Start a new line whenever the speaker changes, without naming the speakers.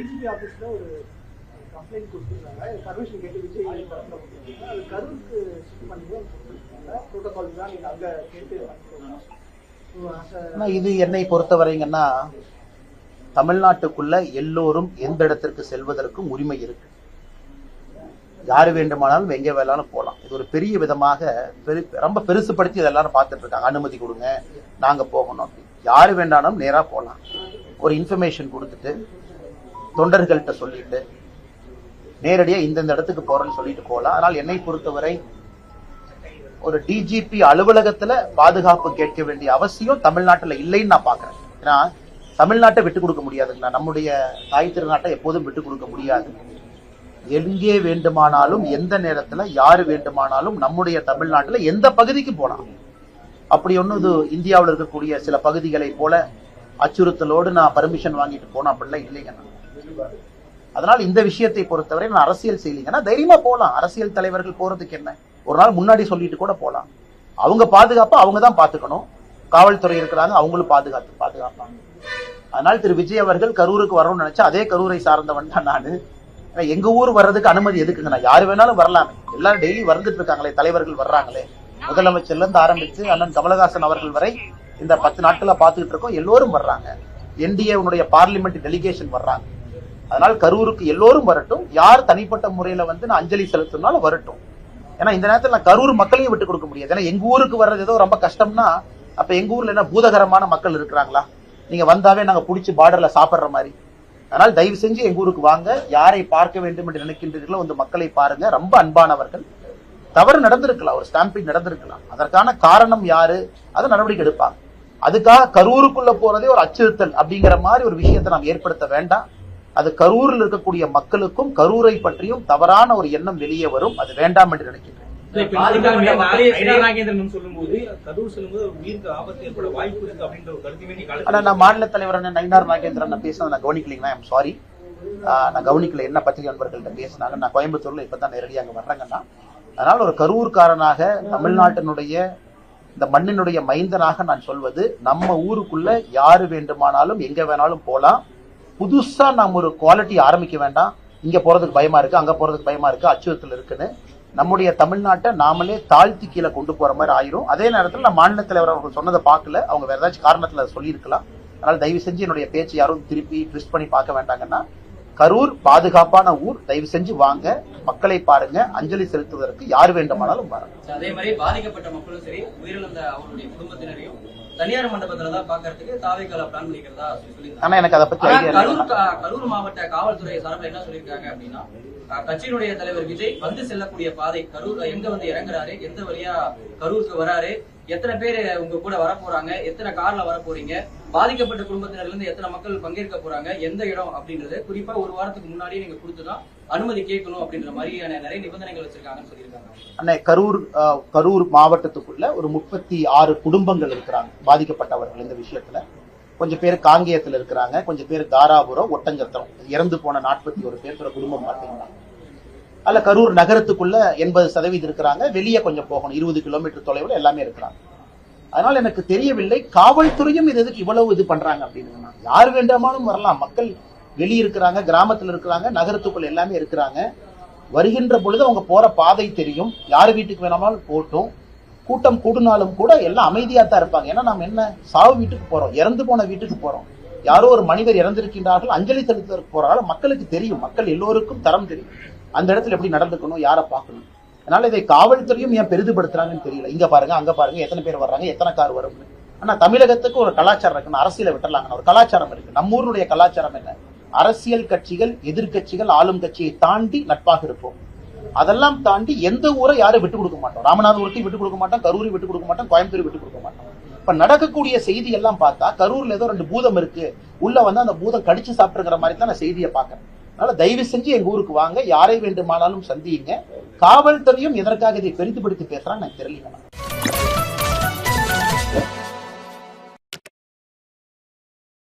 DGP ஆஃபீஸில் ஒரு complaint கொடுத்துருந்தாங்க. பர்மிஷன் கேட்டு விஜய் அது கரூருக்கு ஷிஃப்ட் பண்ணி ப்ரோட்டோகால் தான் நீங்கள் அங்கே கேட்டு.
இது என்னை பொறுத்தவரைங்கன்னா தமிழ்நாட்டுக்குள்ள எல்லோரும் எந்த இடத்திற்கு செல்வதற்கும் உரிமை இருக்கு. யாரு வேண்டுமானாலும் எங்க வேணாலும் போகலாம். இது ஒரு பெரிய விதமாக ரொம்ப பெருசுப்படுத்தி இதெல்லாம் பார்த்துட்டு இருக்காங்க. அனுமதி கொடுங்க, நாங்க போகணும் அப்படி. யாரு வேண்டாலும் நேரா போகலாம். ஒரு இன்ஃபர்மேஷன் கொடுத்துட்டு தொண்டர்கள்ட்ட சொல்லிட்டு நேரடியா இந்தந்த இடத்துக்கு போறேன்னு சொல்லிட்டு போகலாம். அதனால் என்னை பொறுத்தவரை ஒரு டிஜிபி அலுவலகத்துல பாதுகாப்பு கேட்க வேண்டிய அவசியம் தமிழ்நாட்டுல இல்லைன்னு நான் பாக்குறேன். ஏன்னா தமிழ்நாட்டை விட்டு கொடுக்க முடியாதுங்களா, நம்முடைய தாய் திருநாட்டை எப்போதும் விட்டு கொடுக்க முடியாது. எங்கே வேண்டுமானாலும் எந்த நேரத்துல யாரு வேண்டுமானாலும் நம்முடைய தமிழ்நாட்டுல எந்த பகுதிக்கு போலாம். அப்படி ஒண்ணு இந்தியாவில் இருக்கக்கூடிய சில பகுதிகளை போல அச்சுறுத்தலோடு நான் பர்மிஷன் வாங்கிட்டு போனேன் அப்படிலாம் இல்லைங்க. அதனால இந்த விஷயத்தை பொறுத்தவரை நான் அரசியல் செய்யலீங்கன்னா தைரியமா போலாம். அரசியல் தலைவர்கள் போறதுக்கு என்ன, ஒரு நாள் முன்னாடி சொல்லிட்டு கூட போலாம். அவங்க பாதுகாப்பா அவங்க தான் பாத்துக்கணும். காவல்துறை இருக்கிறாங்க, அவங்களும் பாதுகாப்பாங்க. அதனால் திரு விஜய் அவர்கள் கரூருக்கு வரணும்னு நினைச்சா அதே கரூரை சார்ந்தவன் தான் நானு. எங்க ஊர் வர்றதுக்கு அனுமதி எதுக்குங்க? யாரு வேணாலும் வரலாமே. எல்லாரும் டெய்லி வந்துட்டு இருக்காங்களே, தலைவர்கள் வர்றாங்களே. முதலமைச்சர்ல இருந்து ஆரம்பிச்சு அண்ணன் கமலஹாசன் அவர்கள் வரை இந்த 10 நாட்களா பாத்துக்கிட்டு இருக்கோம். எல்லோரும் வர்றாங்க. என்டிஏ பார்லிமெண்ட் டெலிகேஷன் வர்றாங்க. அதனால் கரூருக்கு எல்லோரும் வரட்டும். யார் தனிப்பட்ட முறையில நான் அஞ்சலி செலுத்தினாலும் வரட்டும். ஏன்னா இந்த நேரத்தில் நான் கரூர் மக்களையும் விட்டு கொடுக்க முடியாது. ஏன்னா எங்க ஊருக்கு வர்றது ஏதோ ரொம்ப கஷ்டம்னா அப்ப எங்க ஊர்ல என்ன பூதகரமான மக்கள் இருக்கிறாங்களா? நீங்க வந்தாவே நாங்க புடிச்சு பார்டர்ல சாப்பிடுற மாதிரி. அதனால் தயவு செஞ்சு எங்க ஊருக்கு வாங்க. யாரை பார்க்க வேண்டும் என்று நினைக்கின்றீர்களோ அந்த மக்களை பாருங்க. ரொம்ப அன்பானவர்கள். தவறு நடந்திருக்கலாம், ஒரு ஸ்டாம்பிங் நடந்திருக்கலாம். அதற்கான காரணம் யாரு, அதை நடவடிக்கை எடுப்பாங்க. அதுக்காக கரூருக்குள்ள போறதே ஒரு அச்சுறுத்தல் அப்படிங்கிற மாதிரி ஒரு விஷயத்தை நாம் ஏற்படுத்த வேண்டாம். அது கரூரில் இருக்கக்கூடிய மக்களுக்கும் கரூரை பற்றியும் தவறான ஒரு எண்ணம் வெளியே வரும். அது வேண்டாம் என்று நினைக்கிறேன். நான் மாநில தலைவர் நயினார் நாகேந்திரன் பேசினது நான் கவனிக்கலீங்கன்னா ஐம் சாரி. நான் கவனிக்கல என்ன பத்திரிகை நண்பர்கள்ட்ட பேசினாங்க. நான் கோயம்புத்தூர்ல இப்பதான் நேரடியாக அங்க வர்றேங்கன்னா. அதனால ஒரு கரூர்காரனாக தமிழ்நாட்டினுடைய இந்த மண்ணினுடைய மைந்தனாக நான் சொல்வது, நம்ம ஊருக்குள்ள யாரு வேண்டுமானாலும் எங்க வேணாலும் போலாம். புதுசா நாம் ஒரு குவாலிட்டி ஆரம்பிக்க வேண்டாம். இங்க போறதுக்கு பயமா இருக்கு, அங்க போறதுக்கு பயமா இருக்கு, அச்சுறுத்தல் இருக்குன்னு நம்முடைய தமிழ்நாட்டை நாமளே தாழ்த்தி கீழே கொண்டு போற மாதிரி ஆயிரும். அதே நேரத்தில் நான் மாநில தலைவர் அவர்கள் சொன்னதை பார்க்கல, அவங்க வேற ஏதாச்சும் காரணத்துல சொல்லியிருக்கலாம். அதனால தயவு செஞ்சு என்னுடைய பேச்சு யாரும் திருப்பி ட்விஸ்ட் பண்ணி பார்க்க வேண்டாங்கன்னா, கரூர் பாதுகாப்பான ஊர். தயவு செஞ்சு வாங்க, மக்களை பாருங்க. அஞ்சலி செலுத்துவதற்கு யார் வேண்டுமானாலும் பாருங்க.
அதே மாதிரி பாதிக்கப்பட்ட மக்களும் சரி, உயிரிழந்த அவருடைய குடும்பத்தினரையும் தனியார் மண்டபத்துல தான் பாக்குறதுக்கு தாவேக்கால பிளான் பண்ணிக்கிறதா சொல்லியிருக்காங்க.
ஆனா எனக்கு அதை பத்தி ஐடியா இல்ல.
கரூர் மாவட்ட காவல்துறை சார்பில் என்ன சொல்லியிருக்காங்க அப்படின்னா, கட்சியினுடைய தலைவர் விஜய் வந்து செல்லக்கூடிய பாதை, கரூர் எங்க வந்து இறங்குறாரு, எந்த வழியா கரூருக்கு வராரு, எத்தனை பேர் உங்க கூட வர போறாங்க, எத்தனை கார்ல வர போறீங்க, பாதிக்கப்பட்ட குடும்பத்தினர்ல இருந்து எத்தனை மக்கள் பங்கேற்க போறாங்க, எந்த இடம் அப்படின்றது குறிப்பா ஒரு வாரத்துக்கு முன்னாடியே நீங்க கொடுத்துதான் அனுமதி கேட்கணும் அப்படின்ற மாதிரியான நிறைய நிபந்தனைகள் வச்சிருக்காங்கன்னு சொல்லியிருக்காங்க.
அண்ணே, கரூர் மாவட்டத்துக்குள்ள ஒரு 36 குடும்பங்கள் இருக்கிறாங்க பாதிக்கப்பட்டவர்கள். இந்த விஷயத்துல கொஞ்சம் பேர் காங்கேயத்துல இருக்கிறாங்க, கொஞ்சம் பேர் தாராபுரம், ஒட்டஞ்சத்திரம். இறந்து போன 41 பேர் குடும்பம் பார்த்தீங்கன்னா அல்ல கரூர் நகரத்துக்குள்ள 80% இருக்கிறாங்க. வெளியே கொஞ்சம் போகணும், 20 கிலோமீட்டர் தொலைவில் எல்லாமே இருக்கிறாங்க. அதனால எனக்கு தெரியவில்லை காவல்துறையும் இது எதுக்கு இவ்வளவு இது பண்றாங்க அப்படின்னு. யார் வேண்டாமாலும் வரலாம். மக்கள் வெளியே இருக்கிறாங்க, கிராமத்தில் இருக்கிறாங்க, நகரத்துக்குள்ள எல்லாமே இருக்கிறாங்க. வருகின்ற பொழுது அவங்க போற பாதை தெரியும். யார் வீட்டுக்கு வேணாலும் போட்டும். கூட்டம் கூடுனாலும் கூட எல்லாம் அமைதியா தான் இருப்பாங்க. ஏன்னா நம்ம என்ன சாவு வீட்டுக்கு போறோம், இறந்து போன வீட்டுக்கு போறோம். யாரோ ஒரு மனிதர் இறந்திருக்கின்றார்கள், அஞ்சலி செலுத்துவதற்கு போறாங்க. மக்களுக்கு தெரியும், மக்கள் எல்லோருக்கும் தரம் தெரியும். அந்த இடத்துல எப்படி நடந்துக்கணும், யாரை பார்க்கணும். அதனால இதை காவல்துறையும் ஏன் பெரிதுபடுத்துறாங்கன்னு தெரியல. இங்க பாருங்க, அங்க பாருங்க, எத்தனை பேர் வர்றாங்க, எத்தனை கார் வரும். ஆனா தமிழகத்துக்கு ஒரு கலாச்சாரம் இருக்குன்னு, அரசியல விட்டுறலாங்க. ஒரு கலாச்சாரம் இருக்கு. நம்ம ஊருடைய கலாச்சாரம் என்ன, அரசியல் கட்சிகள் எதிர்கட்சிகள் ஆளும் கட்சியை தாண்டி நட்பாக இருப்போம். அதெல்லாம் தாண்டி எந்த ஊரை யாரும் விட்டு கொடுக்க மாட்டோம். ராமநாதபுரத்தையும் விட்டு கொடுக்க மாட்டோம், கரூரை விட்டு கொடுக்க மாட்டோம், கோயம்புத்தூரை விட்டு கொடுக்க மாட்டோம். இப்ப நடக்கக்கூடிய செய்தி எல்லாம் பார்த்தா கரூர்ல ஏதோ 2 பூதம் இருக்கு, உள்ள வந்து அந்த பூதம் கடிச்சு சாப்பிட்டுங்கிற மாதிரி தான் நான் செய்தியை பார்க்கறேன். அதனால தயவு செஞ்சு எங்க ஊருக்கு வாங்க, யாரை வேண்டுமானாலும் சந்தியுங்க. காவல்துறையும் எதற்காக இதை பெரிதுபடுத்தி பேசுறாங்க எனக்கு தெரியல.